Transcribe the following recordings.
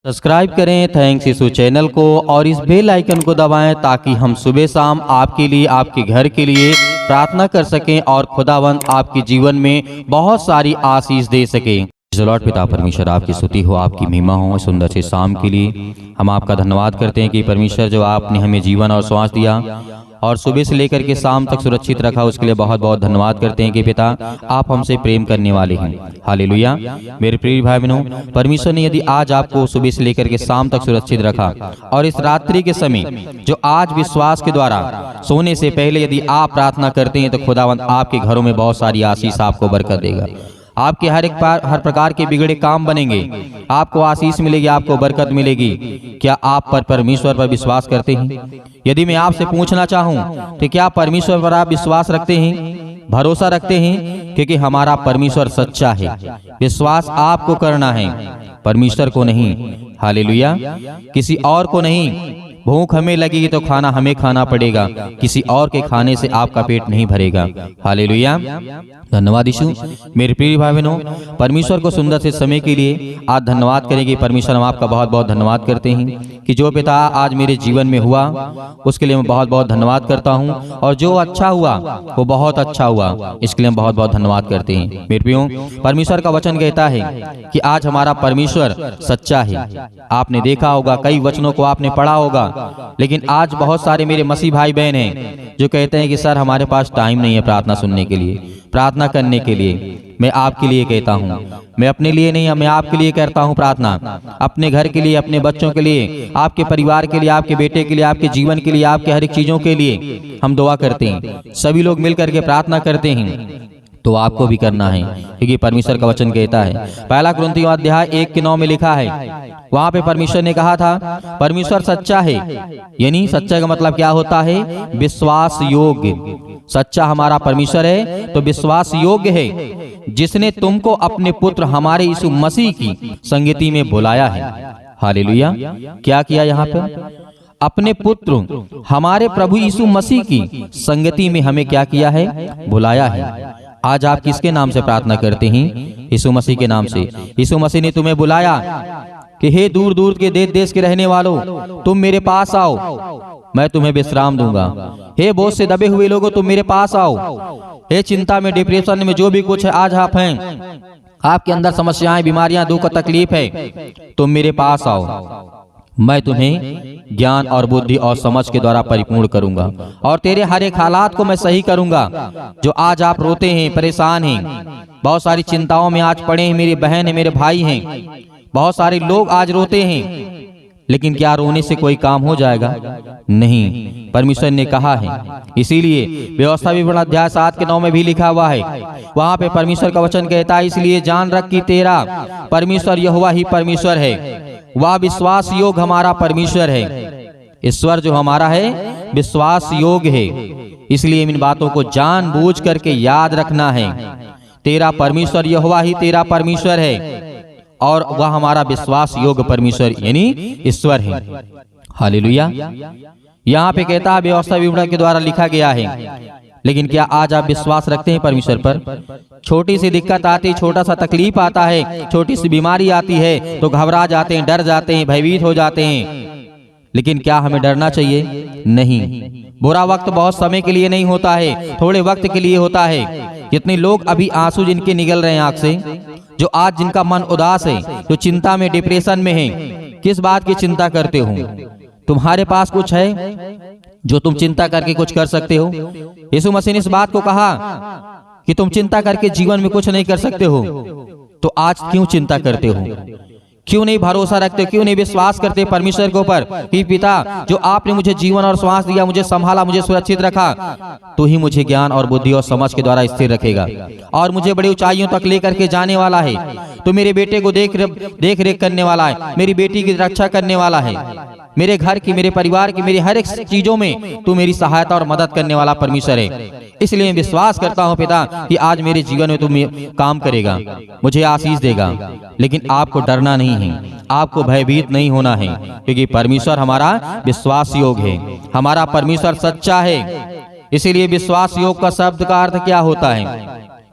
Subscribe करें thanks यीशु channel को और इस बेल आइकन को दबाएं ताकि हम सुबह शाम आपके लिए आपके घर के लिए प्रार्थना कर सकें और खुदावंद आपके जीवन में बहुत सारी आशीष दे सकें। लॉर्ड पिता परमेश्वर आपकी स्तुति हो, आपकी महिमा हो। सुंदर से शाम के लिए हम आपका धन्यवाद करते हैं कि परमेश्वर जो आपने हमें जीवन और श्वास दिया और सुबह से लेकर के शाम तक सुरक्षित रखा, उसके लिए बहुत बहुत धन्यवाद करते हैं कि पिता आप हमसे प्रेम करने वाले हैं। हालेलुया। मेरे प्रिय भाई बहनों, परमेश्वर ने यदि आज आपको सुबह से लेकर के शाम तक सुरक्षित रखा और इस रात्रि के समय जो आज विश्वास के द्वारा सोने से पहले यदि आप प्रार्थना करते हैं तो खुदावंद आपके घरों में बहुत सारी आशीष आपको बरकत देगा। आपके हर प्रकार के बिगड़े काम बनेंगे, आपको आशीष मिलेगी, आपको बरकत मिलेगी। क्या आप परमेश्वर पर विश्वास करते हैं? यदि मैं आपसे पूछना चाहूं तो क्या परमेश्वर पर आप विश्वास रखते हैं, भरोसा रखते हैं? क्योंकि हमारा परमेश्वर सच्चा है। विश्वास आपको करना है, परमेश्वर को नहीं। हालेलुया। किसी और को नहीं। भूख हमें लगेगी तो खाना हमें खाना पड़ेगा, किसी और के खाने से आपका पेट नहीं भरेगा। हालेलुया। धन्यवाद यीशु। मेरे प्रिय भाई बहनों, परमेश्वर को सुंदर से समय के लिए आज धन्यवाद करेंगे। परमेश्वर हम आपका बहुत बहुत धन्यवाद करते हैं कि जो पिता आज मेरे जीवन में हुआ उसके लिए मैं बहुत बहुत धन्यवाद करता हूं, और जो अच्छा हुआ वो बहुत अच्छा हुआ, इसके लिए हम बहुत बहुत धन्यवाद करते हैं। मेरे प्रियो, परमेश्वर का वचन कहता है कि आज हमारा परमेश्वर सच्चा है। आपने देखा होगा, कई वचनों को आपने पढ़ा होगा, लेकिन आज बहुत सारे मेरे मसीह भाई बहन हैं जो कहते हैं कि सर हमारे पास टाइम नहीं है प्रार्थना सुनने के लिए, प्रार्थना करने के लिए। मैं आपके लिए कहता हूँ, मैं अपने लिए नहीं, मैं आपके लिए करता हूँ प्रार्थना। अपने घर के लिए, अपने बच्चों के लिए, आपके परिवार के लिए, आपके बेटे के लिए, आपके जीवन के लिए, आपके हर एक चीजों के लिए हम दुआ करते हैं। सभी लोग मिलकर के प्रार्थना करते हैं, तो आपको भी करना है, क्योंकि परमेश्वर का वचन कहता है, पहला कुरिन्थियों अध्याय 1:9 में लिखा है, वहां पे परमेश्वर ने कहा था परमेश्वर सच्चा है। यानी सच्चा का मतलब क्या होता है? विश्वास योग्य। सच्चा हमारा परमेश्वर है तो विश्वास योग्य है, जिसने तुमको अपने पुत्र हमारे यीशु मसीह की संगति में बुलाया है। हालेलुया। क्या किया यहाँ पर? अपने पुत्र हमारे प्रभु यीशु मसीह की संगति में हमें क्या किया है? बुलाया है। आज आप किसके नाम से प्रार्थना करते हैं? यीशु मसीह के नाम से। यीशु मसीह ने तुम्हें बुलाया कि हे दूर दूर के देश देश के रहने वालों, तुम मेरे पास आओ, मैं तुम्हें विश्राम दूंगा। हे बोझ से दबे हुए लोगों, तुम मेरे पास आओ। हे चिंता में, डिप्रेशन में जो भी कुछ है आज आप हैं, आपके अंदर समस्याएं, बीमारियां, दुख, तकलीफ है, तुम मेरे पास आओ, मैं तुम्हें ज्ञान और बुद्धि और समझ के द्वारा परिपूर्ण करूंगा, और तेरे हर एक हालात को मैं सही करूंगा। जो आज आप रोते हैं, परेशान हैं, बहुत सारी चिंताओं में आज पड़े हैं, मेरी बहन है, मेरे भाई हैं, बहुत सारे लोग आज रोते हैं, लेकिन क्या रोने से कोई काम हो जाएगा? नहीं। परमेश्वर ने कहा है, इसीलिए व्यवस्था विवरण अध्याय 7:9 में भी लिखा हुआ है, वहां पे परमेश्वर का वचन कहता है, इसलिए जान रख कि तेरा परमेश्वर यहोवा ही परमेश्वर है, वह विश्वास योग्य हमारा परमेश्वर है। ईश्वर जो हमारा है विश्वास योग्य है, इसलिए इन बातों को जानबूझ करके याद रखना है। तेरा परमेश्वर यहोवा ही तेरा परमेश्वर है, और वह हमारा विश्वास योग्य परमेश्वर यानी ईश्वर है। हालेलुया। यहाँ पे कहता है व्यवस्था विवरण के द्वारा लिखा गया है, लेकिन क्या आज आप विश्वास रखते हैं परमेश्वर पर? छोटी सी दिक्कत आती, छोटा सा तकलीफ आता है, छोटी सी बीमारी आती है तो घबरा जाते हैं, डर जाते हैं, भयभीत हो जाते हैं, लेकिन क्या हमें डरना चाहिए? नहीं। बुरा वक्त बहुत समय के लिए नहीं होता है, थोड़े वक्त के लिए होता है। जितने लोग अभी आंसू जिनके निकल रहे हैं आंख से, जो आज जिनका मन उदास है, जो चिंता में, डिप्रेशन में है, किस बात की चिंता करते हो? तुम्हारे पास कुछ है जो तुम चिंता करके कुछ कर सकते हो? यीशु मसीह ने इस बात को कहा कि तुम चिंता करके जीवन में कुछ नहीं कर सकते हो, तो आज क्यों चिंता करते हो? क्यों नहीं भरोसा रखते, क्यों नहीं विश्वास करते परमेश्वर के ऊपर कि पिता जो आपने मुझे जीवन और श्वास दिया, मुझे संभाला, मुझे सुरक्षित रखा, तो ही मुझे ज्ञान और बुद्धि और समझ के द्वारा स्थिर रखेगा और मुझे बड़ी ऊंचाइयों तक लेकर के जाने वाला है। तो मेरे बेटे को देख रेख करने वाला है, मेरी बेटी की रक्षा करने वाला है, मेरे घर की, मेरे परिवार की, मेरी हर एक चीजों में तू मेरी सहायता और मदद करने वाला परमेश्वर है। इसलिए मैं विश्वास करता हूँ पिता कि आज मेरे जीवन में तुम काम करेगा, मुझे आशीष देगा। लेकिन आपको डरना नहीं है, आपको भयभीत नहीं होना है, क्योंकि परमेश्वर हमारा विश्वास योग्य है, हमारा परमेश्वर सच्चा है। इसीलिए विश्वास योग्य का शब्द का अर्थ क्या होता है?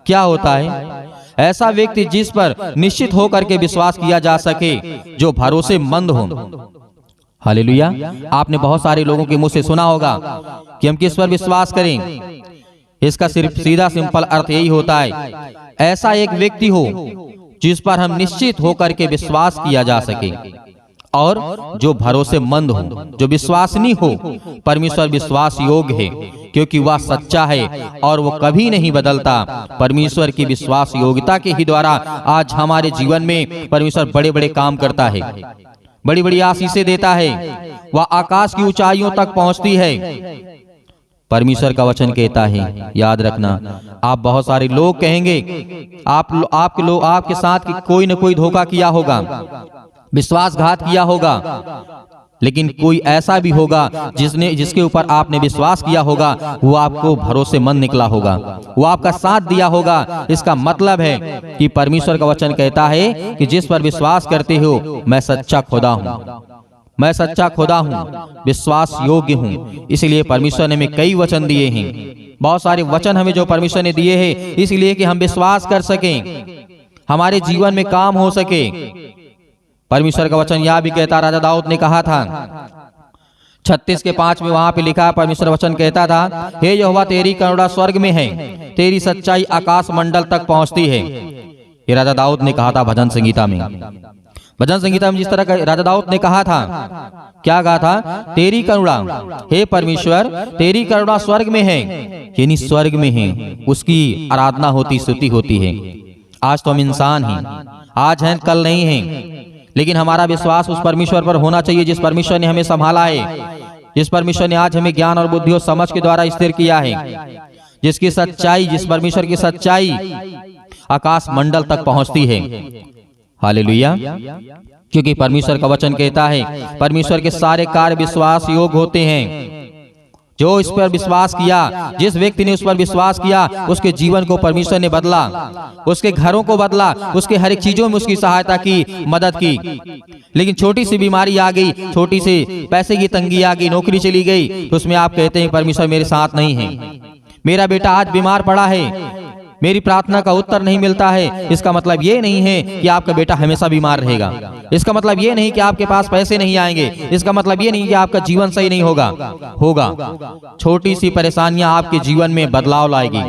क्या होता है? ऐसा व्यक्ति जिस पर निश्चित होकर के विश्वास किया जा सके, जो भरोसेमंद हो। हालेलुया। आपने बहुत सारे लोगों के मुंह से सुना होगा कि हम किस पर विश्वास करें। इसका सिर्फ सीधा सिंपल अर्थ यही होता है, ऐसा एक व्यक्ति हो जिस पर हम निश्चित होकर के विश्वास किया जा सके और जो भरोसेमंद हो, जो विश्वसनीय हो। परमेश्वर विश्वास योग्य है क्योंकि वह सच्चा है और वो कभी नहीं बदलता। परमेश्वर की विश्वास योग्यता के ही द्वारा आज हमारे जीवन में परमेश्वर बड़े बड़े काम करता है, बड़ी बड़ी आशीषें देता है, वह आकाश की ऊंचाइयों तक पहुंचती है। परमेश्वर का वचन कहता है, याद रखना, आप बहुत सारे लोग कहेंगे आपके साथ कि कोई न कोई धोखा किया होगा, विश्वासघात किया होगा, लेकिन कोई ऐसा भी होगा जिसके ऊपर आपने विश्वास किया होगा, वो आपको भरोसेमंद निकला होगा, वो आपका साथ दिया होगा। इसका मतलब है कि परमेश्वर का वचन कहता है कि जिस पर विश्वास करते हो, मैं सच्चा खुदा हूँ, मैं सच्चा खुदा हूँ, विश्वास योग्य हूँ। इसलिए परमेश्वर ने हमें कई वचन दिए हैं, बहुत सारे वचन हमें जो परमेश्वर ने दिए हैं इसलिए कि हम विश्वास कर सकें, हमारे जीवन में काम हो सके। परमेश्वर का वचन यह भी कहता, राजा दाऊद ने कहा था 36:5 में वहां पे लिखा है, परमेश्वर वचन कहता था, हे यहोवा तेरी करुणा स्वर्ग में है, तेरी सच्चाई आकाश मंडल तक पहुंचती है। ये राजा दाऊद ने कहा था भजन संगीता में। भजन संगीता में जिस तरह का राजा दाऊद ने कहा था, क्या कहा था, तेरी करुणा, हे परमेश्वर तेरी करुणा स्वर्ग में है, यानी स्वर्ग में है, उसकी आराधना होती, स्तुति होती है। आज तो हम इंसान हैं, आज हैं कल नहीं हैं, लेकिन हमारा विश्वास उस परमेश्वर पर होना चाहिए जिस परमेश्वर ने हमें संभाला है, जिस परमेश्वर ने आज हमें ज्ञान और बुद्धि और समझ के द्वारा स्थिर किया है, जिसकी सच्चाई, जिस परमेश्वर की सच्चाई आकाश मंडल तक पहुंचती है। हालेलुया। क्योंकि परमेश्वर का वचन कहता है, परमेश्वर के सारे कार्य विश्वास योग्य होते हैं। जो इस पर विश्वास किया, जिस व्यक्ति ने उस पर विश्वास किया, उसके जीवन को परमेश्वर ने बदला, उसके घरों को बदला, उसके हर एक चीजों में उसकी सहायता की, मदद की। लेकिन छोटी सी बीमारी आ गई, छोटी सी पैसे की तंगी आ गई, नौकरी चली गई, तो उसमें आप कहते हैं परमेश्वर मेरे साथ नहीं है, मेरा बेटा आज बीमार पड़ा है, मेरी प्रार्थना का उत्तर नहीं मिलता है। इसका मतलब ये नहीं है कि आपका बेटा हमेशा बीमार रहेगा, इसका मतलब ये नहीं कि आपके पास पैसे नहीं आएंगे, इसका मतलब ये नहीं कि आपका जीवन सही नहीं होगा। छोटी सी परेशानियां आपके जीवन में बदलाव लाएगी,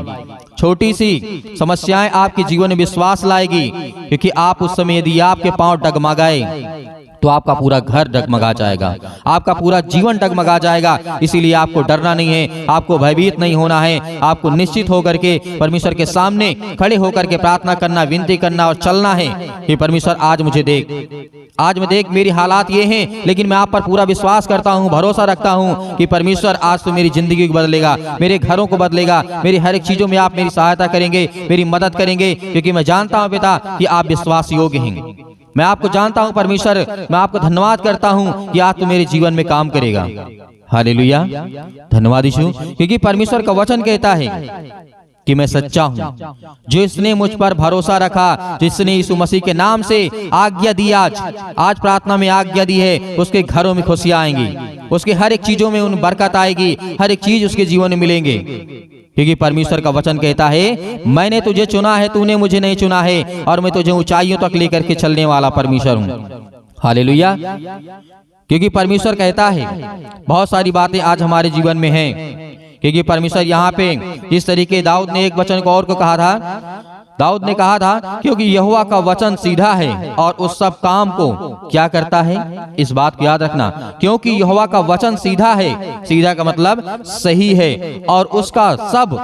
छोटी सी समस्याएं आपके जीवन में विश्वास लाएगी, क्योंकि आप उस समय यदि आपके पांव डगमगाए तो आपका पूरा घर डगमगा जाएगा, आपका पूरा जीवन डगमगा जाएगा। इसीलिए आपको डरना नहीं है, आपको भयभीत नहीं होना है, आपको निश्चित होकर के परमेश्वर के सामने खड़े होकर के प्रार्थना करना, विनती करना और चलना है कि परमेश्वर आज मुझे देख, आज मैं देख, मेरी हालात ये हैं, लेकिन मैं आप पर पूरा विश्वास करता हूँ, भरोसा रखता हूँ कि परमेश्वर आज तो मेरी जिंदगी को बदलेगा, मेरे घरों को बदलेगा, मेरी हर एक चीजों में आप मेरी सहायता करेंगे, मेरी मदद करेंगे, क्योंकि मैं जानता हूँ पिता कि आप विश्वास योग्य हैं। मैं आपको जानता हूं परमेश्वर, मैं आपको धन्यवाद करता हूं कि आज तो मेरे जीवन में काम करेगा। हालेलुया, धन्यवाद यीशु, क्योंकि परमेश्वर का वचन कहता है कि मैं सच्चा हूं। जिसने मुझ पर भरोसा रखा, जिसने यीशु मसीह के नाम से आज्ञा दी, आज प्रार्थना में आज्ञा दी है, उसके घरों में खुशियां आएंगी, उसके हर एक चीजों में उन बरकत आएगी, हर एक चीज उसके जीवन में मिलेंगे। क्योंकि परमेश्वर का वचन कहता है, मैंने तुझे चुना है, तूने मुझे नहीं चुना है, और मैं तुझे ऊंचाइयों तक लेकर के चलने वाला परमेश्वर हूँ। हालेलुया। क्योंकि परमेश्वर कहता है, बहुत सारी बातें आज हमारे जीवन में हैं, क्योंकि परमेश्वर यहाँ पे जिस तरीके दाऊद ने एक वचन को और को कहा था, दाऊद ने कहा था, क्योंकि यहोवा का वचन सीधा है और उस सब काम को क्या करता है, इस बात को याद रखना, क्योंकि यहोवा का वचन सीधा है, सीधा का मतलब सही है, और उसका सब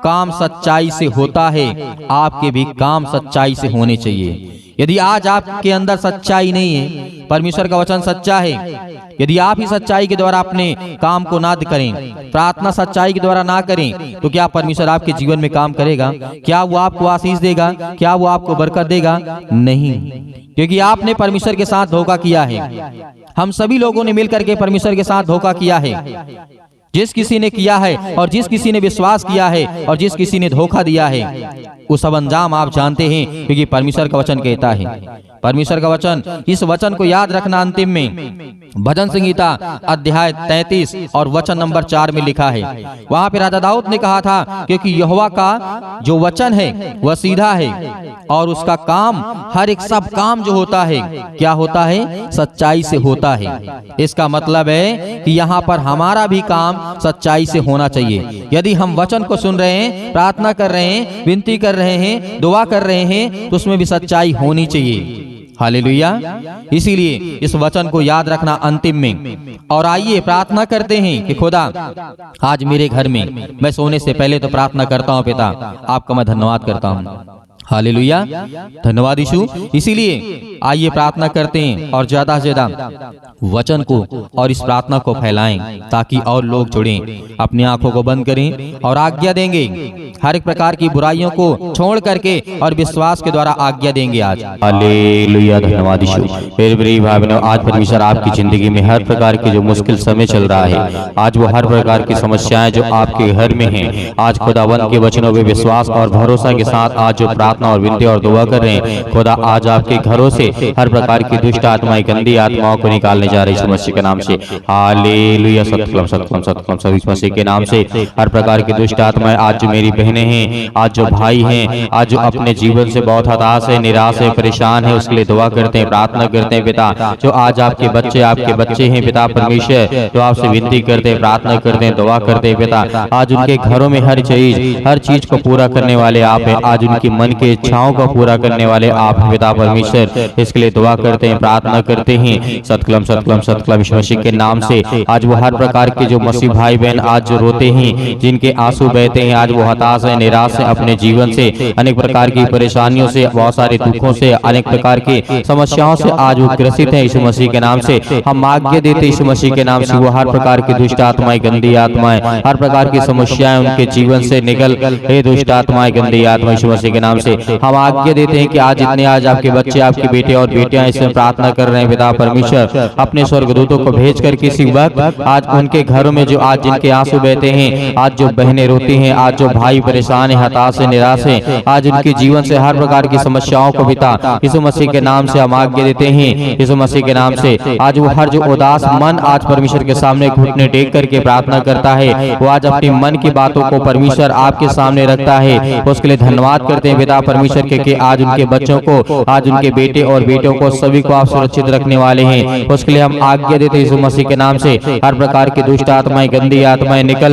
काम सच्चाई से होता है। आपके भी काम सच्चाई से होने चाहिए। यदि आज आपके अंदर सच्चाई नहीं है, परमेश्वर का वचन सच्चा है, यदि आप ही सच्चाई के द्वारा अपने काम को ना करें, प्रार्थना सच्चाई के द्वारा ना करें, तो क्या परमेश्वर आपके जीवन में काम करेगा? क्या वो आपको आशीष देगा? क्या वो आपको बरकत देगा? नहीं, क्योंकि आपने परमेश्वर के साथ धोखा किया है। हम सभी लोगों ने मिलकर के परमेश्वर के साथ धोखा किया है। जिस किसी ने किया है और जिस किसी ने विश्वास किया है और जिस किसी ने धोखा दिया है, वो सब अंजाम आप जानते हैं, क्योंकि परमेश्वर का वचन कहता है। परमेश्वर का वचन, इस वचन को याद रखना, अंतिम में भजन संहिता अध्याय 33 और वचन नंबर 4 में लिखा है। वहां पे राजा दाऊद ने कहा था क्योंकि यहोवा का जो वचन है वह सीधा है और उसका काम हर एक सब काम जो होता है क्या होता है, सच्चाई से होता है। इसका मतलब है कि यहाँ पर हमारा भी काम सच्चाई से होना चाहिए। यदि हम वचन को सुन रहे हैं, प्रार्थना कर रहे हैं, विनती कर रहे हैं, दुआ कर रहे हैं, तो उसमें भी सच्चाई होनी चाहिए। हालेलुया। इसीलिए इस वचन को याद रखना अंतिम में। और आइए प्रार्थना करते हैं कि खुदा आज मेरे घर में, मैं सोने से पहले तो प्रार्थना करता हूँ पिता, आपका मैं धन्यवाद करता हूँ। हालेलुया, धन्यवाद यीशु। इसीलिए आइए प्रार्थना करते हैं और ज्यादा से ज्यादा वचन को और इस प्रार्थना को फैलाएं ताकि और लोग जुड़ें। अपनी आंखों को बंद करें और आज्ञा देंगे, हर एक प्रकार की बुराइयों को छोड़ करके और विश्वास के द्वारा आज्ञा देंगे आज। हालेलुया, धन्यवाद यीशु। मेरे प्रिय भाई बहनों, आज परमेश्वर आपकी जिंदगी में हर प्रकार के जो मुश्किल समय चल रहा है, आज वो हर प्रकार की समस्याएं जो आपके घर में हैं, आज खुदावंद के वचनों पे विश्वास और भरोसा के साथ आज जो प्रार्थना और विनती और दुआ कर रहे हैं, खुदा आज आपके घरों से हर प्रकार की दुष्ट आत्माएं, गंदी आत्माओं को निकालने जा रही है मसीह के नाम से। हालेलुया, सत्कलम सत्कलम सत्कलम सभी मसीह के नाम से। हर प्रकार की दुष्ट आत्माएं आज जो मेरी बहनें हैं, आज जो भाई हैं, आज जो अपने जीवन से बहुत हताश है, निराश है, परेशान है, उसके लिए दुआ करते हैं, प्रार्थना करते हैं पिता। जो आज आपके बच्चे हैं पिता परमेश्वर, जो आपसे विनती करते हैं, प्रार्थना करते हैं, दुआ करते हैं पिता। आज उनके घरों में हर चीज को पूरा करने वाले आप हैं। आज उनके मन के इच्छाओं को पूरा करने वाले आप हैं पिता परमेश्वर। इसके लिए दुआ करते हैं, प्रार्थना करते हैं, सत्कलम सत्कलम सत्कलम मसीह के नाम से। आज वो हर प्रकार के जो मसीह भाई बहन आज जो रोते हैं, जिनके आंसू बहते हैं, आज वो हताश है, निराश है अपने जीवन से, अनेक प्रकार की परेशानियों से, बहुत सारे दुखों से, अनेक प्रकार की समस्याओं से आज वो ग्रसित है यीशु मसीह के नाम से। हम आज्ञा देते यीशु मसीह के नाम से, वो हर प्रकार की दुष्ट आत्माएं, गंदी आत्माएं, हर प्रकार की समस्याएं उनके जीवन से निकल, हे दुष्ट आत्माएं, गंदी आत्मा यीशु मसीह के नाम से हम आज्ञा देते हैं कि आज जितने आज आपके बच्चे, आपके बेटे और बेटियां इसमें प्रार्थना कर रहे हैं पिता परमेश्वर, अपने स्वर्गदूतों को भेज कर किसी वक्त आज उनके घरों में जो आज जिनके आंसू बहते हैं, आज जो बहनें रोती हैं, आज जो भाई परेशान है, हताश है, निराश है, आज उनके जीवन से हर प्रकार की समस्याओं को पिता यीशु मसीह के नाम से हम आज्ञा देते हैं यीशु मसीह के नाम से। आज वो हर जो उदास मन आज परमेश्वर के सामने घुटने टेक करके प्रार्थना करता है, वो आज अपने मन की बातों को परमेश्वर आपके सामने रखता है। उसके लिए धन्यवाद करते हैं पिता परमेश्वर के कि आज उनके बच्चों को, आज उनके बेटे और बेटों को सभी को आप सुरक्षित रखने वाले हैं। उसके लिए हम आज्ञा देते हैं यीशु मसीह के नाम से, हर प्रकार की दुष्ट आत्माएं, गंदी आत्माएं निकल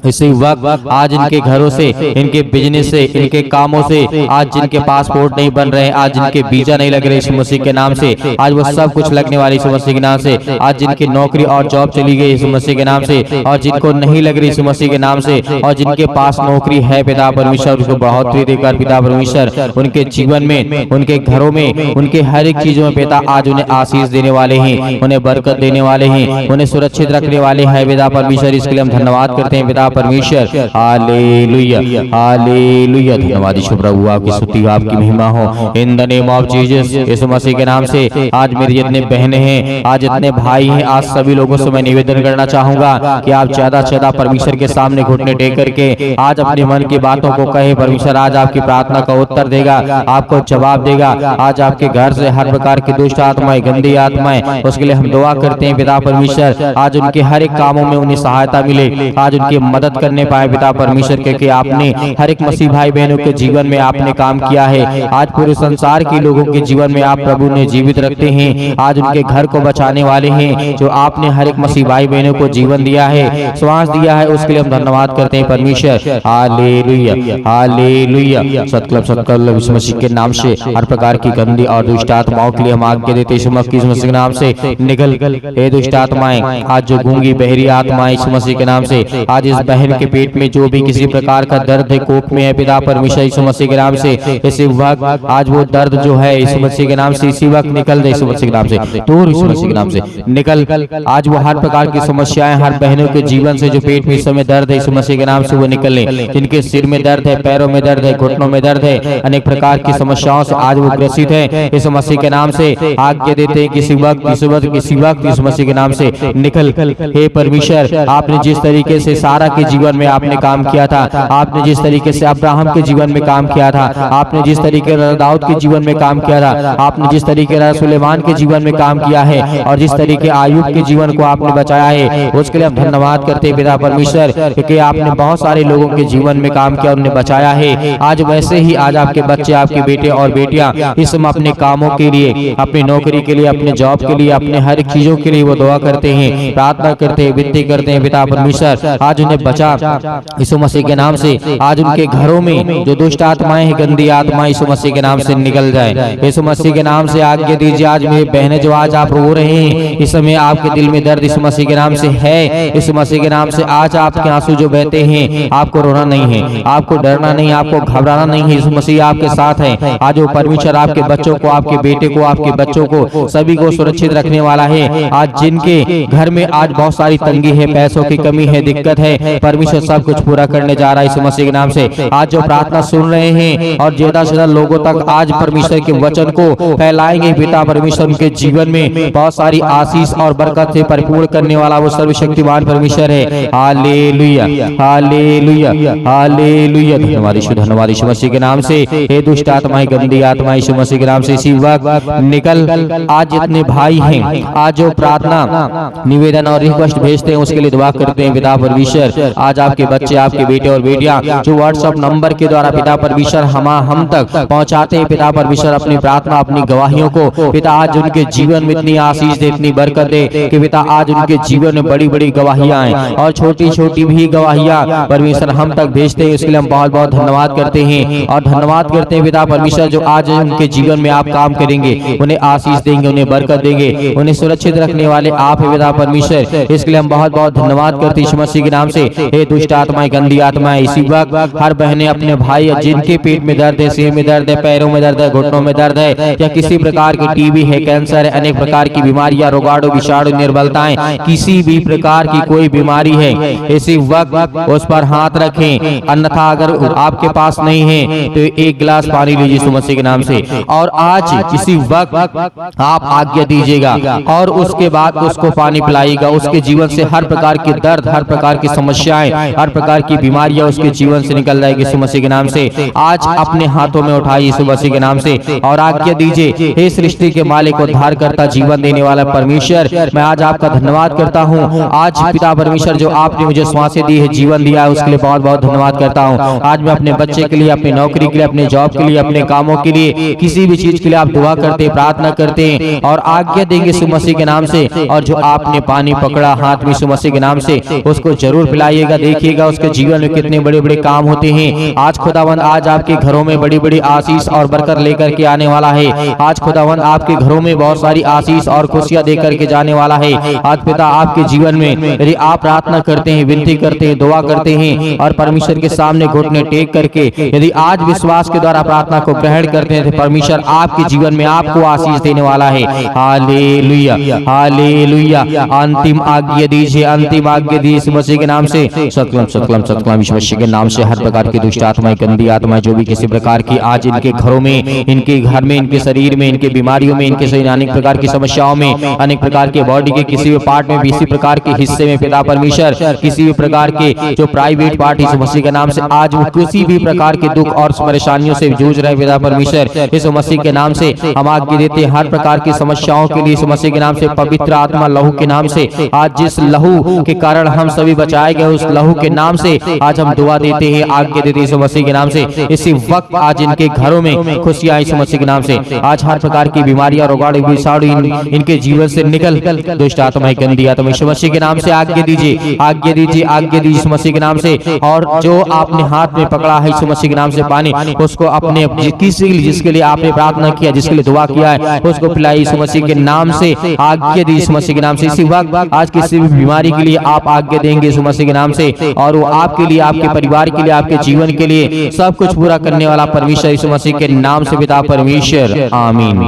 इसी वक्त आज इनके घरों से, इनके बिजनेस से, इनके कामों से, आज जिनके पासपोर्ट नहीं बन रहे हैं, आज जिनके वीजा नहीं लग रहे यीशु मसीह के नाम से, आज वो सब कुछ लगने वाले यीशु मसीह के नाम से। आज जिनकी नौकरी और जॉब चली गई यीशु मसीह के नाम से, और जिनको नहीं लग रही यीशु मसीह के नाम से, और जिनके पास नौकरी है पिता परमेश्वर, उसको बढ़ोतरी देकर पिता परमेश्वर उनके जीवन में, उनके घरों में, उनके हर एक चीजों में पिता आज उन्हें आशीष देने वाले हैं, उन्हें बरकत देने वाले हैं, उन्हें सुरक्षित रखने वाले हैं पिता परमेश्वर। इसके लिए हम धन्यवाद करते हैं पिता परमेश्वर। हालेलुया, हालेलुया, धन्यवाद यीशु प्रभु, आपकी स्तुति, आपकी महिमा हो in the name of Jesus यीशु मसीह के नाम से। आज मेरी जितने बहनें हैं, आज जितने भाई हैं, आज सभी लोगों से मैं निवेदन करना चाहूंगा कि आप ज्यादा से ज्यादा परमेश्वर के सामने घुटने टेक करके आज अपने मन की बातों को कहे। परमेश्वर आज आपकी प्रार्थना का उत्तर देगा, आपको जवाब देगा। आज आपके घर से हर प्रकार की दुष्ट आत्माएं, गंदी आत्माएं, उसके लिए हम दुआ करते हैं पिता परमेश्वर, आज उनके हर एक कामों में उन्हें सहायता मिले, आज उनकी मदद करने पाए पिता परमेश्वर, क्योंकि आपने हर एक मसीह भाई बहनों के जीवन में आपने काम किया है। आज पूरे संसार के लोगों के जीवन में आप प्रभु ने जीवित रखते हैं, आज उनके घर को बचाने वाले हैं। जो आपने हर एक मसीह भाई बहनों को जीवन दिया है, श्वास दिया है, उसके लिए हम धन्यवाद करते हैं परमेश्वर। हालेलुया, हालेलुया, सत्कलम सत्कलम यीशु मसीह के नाम से हर प्रकार की गंदी और दुष्ट आत्माओं के लिए हम आज्ञा देते हैं यीशु मसीह के नाम से, निकल हे दुष्ट आत्माएं, आज जो गूंगी बहरी आत्माएं यीशु मसीह के नाम से, आज इस बहन के पेट में जो भी किसी प्रकार का दर्द है, कोप में है पिता परमेश्वर यीशु मसीह के नाम से, इसी वक्त आज वो दर्द जो है यीशु मसीह के नाम से इसी वक्त निकल दे यीशु मसीह के नाम से, दूर यीशु मसीह के नाम से निकल। आज वो हर प्रकार की समस्याएं हर बहनों के जीवन से जो पेट में इस समय दर्द है यीशु मसीह के नाम से वो निकले, जिनके सिर में दर्द है, पैरों में दर्द है, घुटनों में दर्द है, अनेक प्रकार की समस्याओं से आज वो ग्रसित है यीशु मसीह के नाम से आज्ञा देते हैं किसी वक्त यीशु मसीह के नाम से निकल। हे परमेश्वर, आपने जिस तरीके से सारा के जीवन में आपने काम किया था, आपने जिस तरीके से अब्राहम के जीवन में काम किया था, आपने जिस तरीके से दाऊद के जीवन में काम किया था, आपने जिस तरीके से सुलेमान के जीवन में काम किया है और जिस तरीके आयुब के जीवन को आपने बचाया है, उसके लिए हम धन्यवाद करते हैं पिता परमेश्वर, क्योंकि आपने बहुत सारे लोगों के जीवन में काम किया, उन्हें बचाया है। आज वैसे ही आज आपके बच्चे, आपके बेटे और बेटियां इस समय अपने कामों के लिए, अपनी नौकरी के लिए, अपने जॉब के लिए, अपने हर चीजों के लिए वो दुआ करते हैं, प्रार्थना करते हैं, विनती करते हैं पिता परमेश्वर, आज उन्हें बचा यीशु मसीह के नाम से। आज उनके घरों में जो दुष्ट आत्माएं हैं, गंदी आत्माएं यीशु मसीह के नाम से निकल जाए, यीशु मसीह के नाम से आज्ञा दीजिए। आज मेरी बहनें जो आज आप रो रहे हैं, इस समय आपके दिल में दर्द यीशु मसीह के नाम से है, यीशु मसीह के नाम से आज आपके आंसू जो बहते हैं, आपको रोना नहीं है, आपको डरना नहीं, आपको घबराना नहीं है, यीशु मसीह आपके साथ है। आज वो परमेश्वर आपके बच्चों को, आपके बेटे को, आपके बच्चों को, सभी को सुरक्षित रखने वाला है। आज जिनके घर में आज बहुत सारी तंगी है, पैसों की कमी है, दिक्कत है, परमेश्वर सब कुछ पूरा करने जा रहा है यीशु मसीह के नाम से। आज जो प्रार्थना सुन रहे हैं और ज्यादा से ज्यादा लोगों तक आज परमेश्वर के वचन को फैलाएंगे, पिता परमेश्वर उनके जीवन में बहुत सारी आशीष और बरकत से परिपूर्ण करने वाला वो सर्वशक्तिमान परमेश्वर है। Hallelujah, hallelujah, hallelujah. धन्यवाद यीशु मसीह के नाम से। हे दुष्ट आत्माएं, गंदी आत्माएं यीशु मसीह के नाम से इसी वक्त निकल। आज जितने भाई हैं, आज जो प्रार्थना निवेदन और रिक्वेस्ट भेजते हैं, उसके लिए दुआ करते हैं पिता परमेश्वर। आज आपके बच्चे, आपके बेटे और बेटियां जो व्हाट्सएप नंबर के द्वारा पिता परमेश्वर हम तक पहुंचाते हैं, पिता परमेश्वर अपनी प्रार्थना, अपनी गवाहियों को पिता आज उनके जीवन में इतनी आशीष दे, इतनी बरकत दे कि पिता आज उनके जीवन में बड़ी बड़ी गवाहियां हैं और छोटी छोटी भी गवाहियां परमेश्वर हम तक भेजते हैं। इसके लिए हम बहुत बहुत धन्यवाद करते हैं और धन्यवाद करते हैं पिता परमेश्वर, जो आज उनके जीवन में आप काम करेंगे, उन्हें आशीष देंगे, उन्हें बरकत देंगे, उन्हें सुरक्षित रखने वाले आप है पिता परमेश्वर। इसके लिए हम बहुत बहुत धन्यवाद करते हैं यीशु मसीह के नाम से। हे दुष्ट आत्माएं, गंदी आत्माएं, इसी वक्त हर बहनें अपने भाई जिनके पेट में दर्द है, सिर में दर्द है, पैरों में दर्द है, घुटनों में दर्द है, या किसी प्रकार की टीबी है, कैंसर है, अनेक प्रकार की बीमारियां, रोगाणु, विषाणु, निर्बलताएं, किसी भी प्रकार की कोई बीमारी है, इसी वक्त उस पर हाथ रखें। अन्यथा अगर आपके पास नहीं है तो एक गिलास पानी लीजिए यीशु मसीह के नाम से और आज इसी वक्त आप आज्ञा दीजिएगा और उसके बाद उसको पानी पिलाइएगा। उसके जीवन से हर प्रकार के दर्द, हर प्रकार की समस्याएं, हर प्रकार की बीमारियां उसके जीवन से निकल जाएगी यीशु मसीह के नाम से। आज अपने हाथों में उठाइए यीशु मसीह के नाम से और आज्ञा दीजिए। हे सृष्टि के मालिक, उद्धार करता, जीवन देने वाला परमेश्वर, मैं आज आपका धन्यवाद करता हूँ। आज पिता परमेश्वर जो आपने मुझे श्वासें दी है, जीवन दिया है, उसके लिए बहुत बहुत धन्यवाद करता हूँ। आज मैं अपने बच्चे के लिए, अपनी नौकरी के लिए, अपने जॉब के लिए, अपने कामों के लिए, किसी भी चीज के लिए आप दुआ करते, प्रार्थना करते हैं और आज्ञा देंगे यीशु मसीह के नाम से। और जो आपने पानी पकड़ा हाथ में यीशु मसीह के नाम से, उसको जरूर पिलाइएगा। देखिएगा उसके जीवन में कितने बड़े बड़े काम होते हैं। आज खुदावंद आज आपके घरों में बड़ी बड़ी आशीष और बरकत लेकर के आने वाला है। आज खुदावंद आपके घरों में बहुत सारी आशीष और खुशियां देकर के जाने वाला है। आज पिता आपके जीवन में यदि आप प्रार्थना करते हैं, विनती करते हैं, दुआ करते हैं और परमेश्वर के सामने घुटने टेक करके यदि आज विश्वास के द्वारा प्रार्थना को ग्रहण करते हैं, तो परमेश्वर आपके जीवन में आपको आशीष देने वाला है। Hallelujah, hallelujah. अंतिम आज्ञा दीजिए, अंतिम आज्ञा दीजिए यीशु मसीह के नाम से। सतलम सतलम सतलम यीशु मसीह के नाम से हर प्रकार की दुष्ट आत्माएं, गंदी आत्माएं, जो भी किसी प्रकार की आज इनके घरों में, इनके घर में, इनके शरीर में, इनके बीमारियों में, इनके अनेक प्रकार की समस्याओं में, अनेक प्रकार के बॉडी के किसी भी पार्ट में, किसी प्रकार के हिस्से में पिता परमेश्वर, किसी भी प्रकार के जो प्राइवेट पार्ट यीशु मसीह के नाम से आज वो किसी भी प्रकार के दुख और परेशानियों से जूझ रहे पिता परमेश्वर, यीशु मसीह के नाम से हम आज्ञा देते हैं। हर प्रकार की समस्याओं के लिए यीशु मसीह के नाम से, पवित्र आत्मा लहू के नाम से, आज जिस लहू के कारण हम सभी बचाए गए, उस लहू के नाम से आज हम दुआ देते हैं, आज्ञा देते हैं यीशु मसीह के नाम से। इसी वक्त आज इनके घरों में खुशियां यीशु मसीह के नाम से। आज हर प्रकार की बीमारियां, रोगाणु, विषाणु इनके जीवन से निकल, दुष्ट आत्माएं, गंदी आत्मा यीशु मसीह के नाम से आज्ञा दीजिए, आज्ञा दीजिए, आज्ञा दीजिए यीशु मसीह के नाम से। और जो आपने हाथ में पकड़ा है यीशु मसीह के नाम से पानी, उसको अपने जिसके लिए आपने प्रार्थना किया, जिसके लिए दुआ किया है, उसको पिलाइए यीशु मसीह के नाम से, आज्ञा दीजिए यीशु मसीह के नाम से। इसी वक्त आज किसी भी बीमारी के लिए आप आज्ञा देंगे यीशु मसीह के नाम से और वो आपके लिए, आपके परिवार के लिए, आपके जीवन के लिए सब कुछ पूरा करने वाला परमेश्वर यीशु मसीह के नाम से पिता परमेश्वर, आमीन।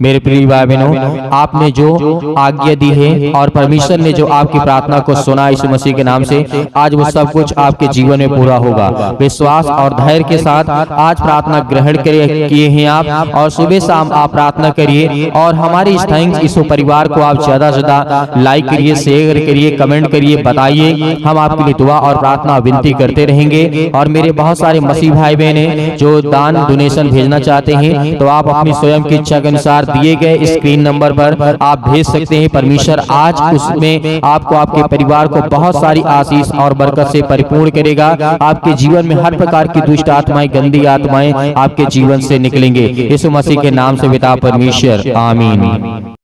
मेरे प्रिय भाई बहनों, आपने जो आज्ञा दी है और परमेश्वर ने जो आपकी प्रार्थना को सुना यीशु मसीह के नाम से, आज वो सब कुछ आपके जीवन में पूरा होगा। विश्वास और धैर्य के साथ आज प्रार्थना ग्रहण किए हैं आप, और सुबह शाम आप प्रार्थना करिए और हमारे इस थैंक्स यीशु परिवार को आप ज्यादा से ज्यादा लाइक करिए, शेयर करिए, कमेंट करिए, बताइए। हम आपके लिए दुआ और प्रार्थना विनती करते रहेंगे। और मेरे बहुत सारे मसीह भाई बहन हैं जो दान डोनेशन भेजना चाहते हैं, तो आप अपनी स्वयं की इच्छा के अनुसार दिए गए स्क्रीन नंबर पर आप भेज सकते हैं। परमेश्वर आज उसमें आपको, आपके परिवार को बहुत सारी आशीष और बरकत से परिपूर्ण करेगा। आपके जीवन में हर प्रकार की दुष्ट आत्माएं, गंदी आत्माएं आपके जीवन से निकलेंगे। यीशु मसीह के नाम से पिता परमेश्वर, आमीन।